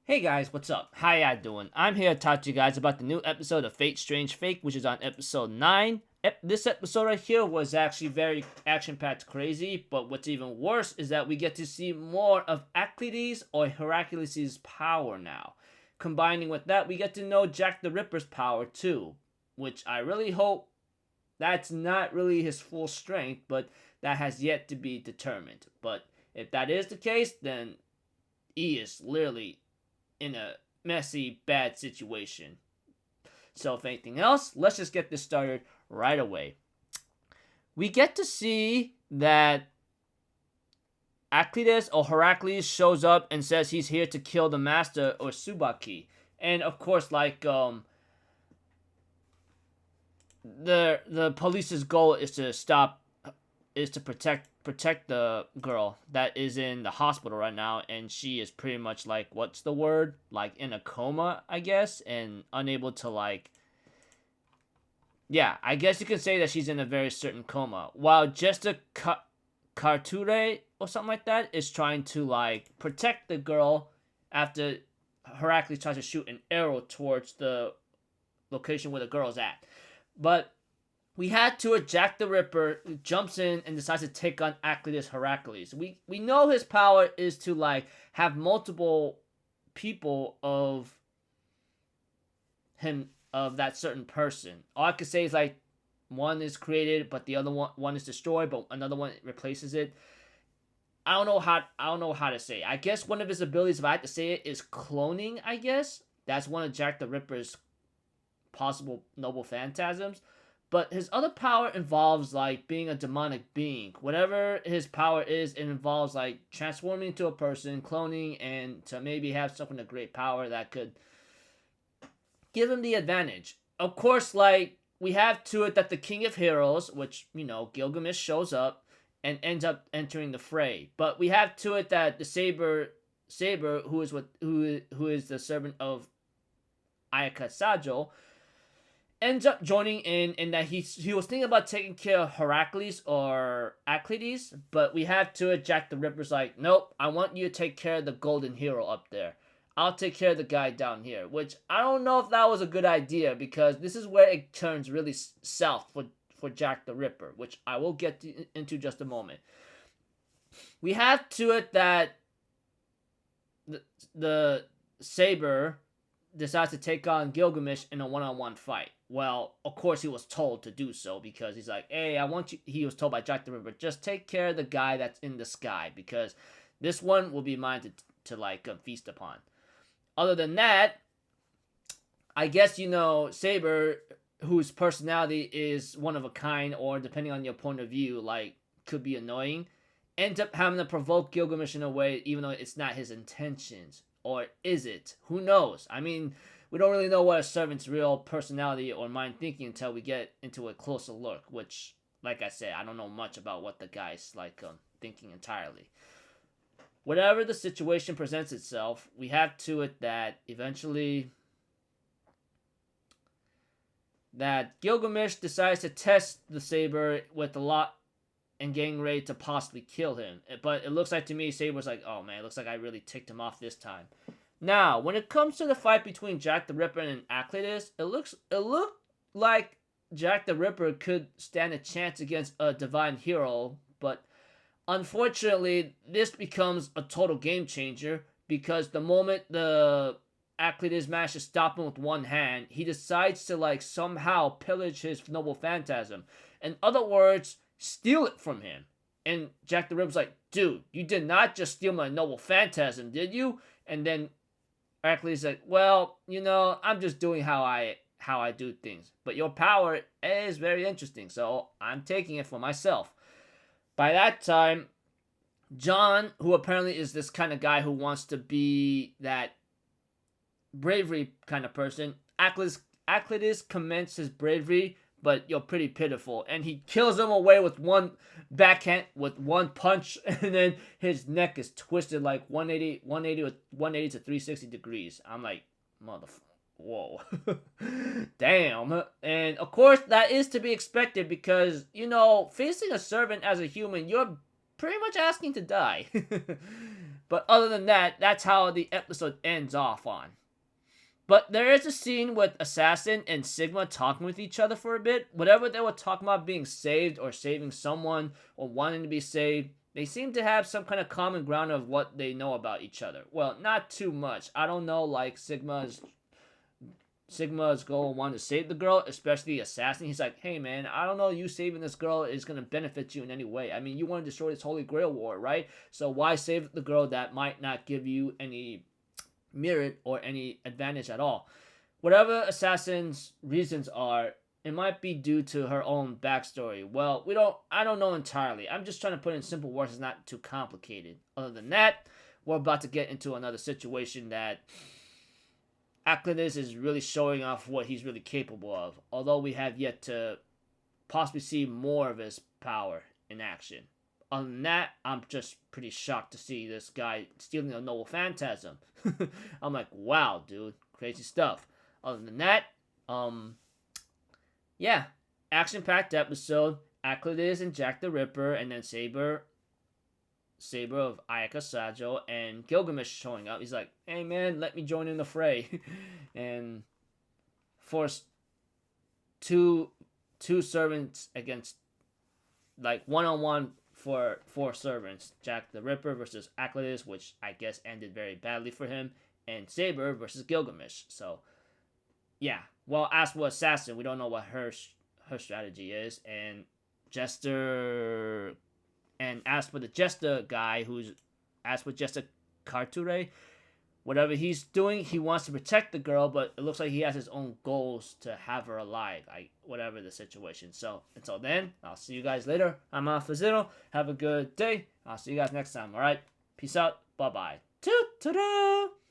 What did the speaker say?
Hey guys, what's up? How ya doing? I'm here to talk to you guys about the new episode of Fate Strange Fake, which is on episode 9. This episode right here was actually very action-packed crazy, but what's even worse is that we get to see more of Aclides or Heracles' power now. Combining with that, we get to know Jack the Ripper's power too, which I really hope that's not really his full strength, but that has yet to be determined. But if that is the case, then he is literally in a messy, bad situation. So, if anything else, let's just get this started right away. We get to see that Aclides or Heracles shows up and says he's here to kill the master or Subaki. And of course, the police's goal is to protect the girl that is in the hospital right now, and she is pretty much like, what's the word, like in a coma, I guess, and unable to yeah, I guess you can say that she's in a very certain coma, while Jester Carture or something like that is trying to protect the girl after Heracles tries to shoot an arrow towards the location where the girl's at. But we had to it. Jack the Ripper jumps in and decides to take on Aclides Heracles. We know his power is to have multiple people of him, of that certain person. All I could say is one is created, but the other one is destroyed, but another one replaces it. I don't know how to say it. I guess one of his abilities, if I had to say it, is cloning. I guess that's one of Jack the Ripper's possible noble phantasms. But his other power involves being a demonic being. Whatever his power is, it involves transforming into a person, cloning, and to maybe have some kind of great power that could give him the advantage. Of course, we have to it that the King of Heroes, which Gilgamesh shows up and ends up entering the fray. But we have to it that the Saber, who is the servant of Ayaka Sajo, ends up joining in, and that he was thinking about taking care of Heracles or Aclides, but we have to it. Jack the Ripper's like, nope, I want you to take care of the golden hero up there. I'll take care of the guy down here, which I don't know if that was a good idea, because this is where it turns really south for Jack the Ripper, which I will get into just a moment. We have to it that the Saber decides to take on Gilgamesh in a one-on-one fight. Well, of course he was told to do so, because he's like, hey, I want you, he was told by Jack the Ripper, just take care of the guy that's in the sky, because this one will be mine to feast upon. Other than that, I guess, Saber, whose personality is one of a kind, or depending on your point of view, could be annoying, ends up having to provoke Gilgamesh in a way, even though it's not his intentions. Or is it? Who knows? I mean, we don't really know what a servant's real personality or mind thinking until we get into a closer look, which, like I said, I don't know much about what the guy's thinking entirely. Whatever the situation presents itself, we have to it that eventually that Gilgamesh decides to test the Saber with a lot and getting ready to possibly kill him. But it looks like to me, Saber's like, oh man, it looks like I really ticked him off this time. Now, when it comes to the fight between Jack the Ripper and Aclides, it looked like Jack the Ripper could stand a chance against a divine hero, but unfortunately, this becomes a total game changer, because the moment the Aclides manages to stop him with one hand, he decides to somehow pillage his noble phantasm. In other words, steal it from him. And Jack the Ripper's like, dude, you did not just steal my noble phantasm, did you? And then Heracles is like, well, I'm just doing how I do things. But your power is very interesting, so I'm taking it for myself. By that time, John, who apparently is this kind of guy who wants to be that bravery kind of person, Aclides commends his bravery, but you're pretty pitiful, and he kills him away with one backhand, with one punch, and then his neck is twisted 180 to 360 degrees. I'm like, whoa. Damn. And of course that is to be expected, because facing a servant as a human, you're pretty much asking to die. But other than that, that's how the episode ends off on. But there is a scene with Assassin and Sigma talking with each other for a bit. Whatever they were talking about being saved or saving someone or wanting to be saved, they seem to have some kind of common ground of what they know about each other. Well, not too much. I don't know, like Sigma's goal wanting to save the girl, especially Assassin. He's like, hey man, I don't know, you saving this girl is going to benefit you in any way. I mean, you want to destroy this Holy Grail war, right? So why save the girl that might not give you any merit or any advantage at all? Whatever Assassin's reasons are, it might be due to her own backstory. Well, I don't know entirely. I'm just trying to put it in simple words. It's not too complicated. Other than that, we're about to get into another situation that Aclidus is really showing off what he's really capable of, although we have yet to possibly see more of his power in action. Other than that, I'm just pretty shocked to see this guy stealing a Noble Phantasm. I'm like, wow, dude, crazy stuff. Other than that, yeah, action-packed episode. Aclidus and Jack the Ripper, and then Saber of Ayaka Sajo, and Gilgamesh showing up. He's like, hey man, let me join in the fray. And force two servants against, like, one-on-one for 4 servants. Jack the Ripper versus Aclidus, which I guess ended very badly for him, and Saber versus Gilgamesh. So yeah, well, as for Assassin, we don't know what her strategy is, and Jester. And as for the Jester guy, as for Jester Carture, whatever he's doing, he wants to protect the girl, but it looks like he has his own goals to have her alive, whatever the situation. So, until then, I'll see you guys later. I'm Alphazito. Have a good day. I'll see you guys next time, alright? Peace out. Bye-bye. Toot-toot-toot!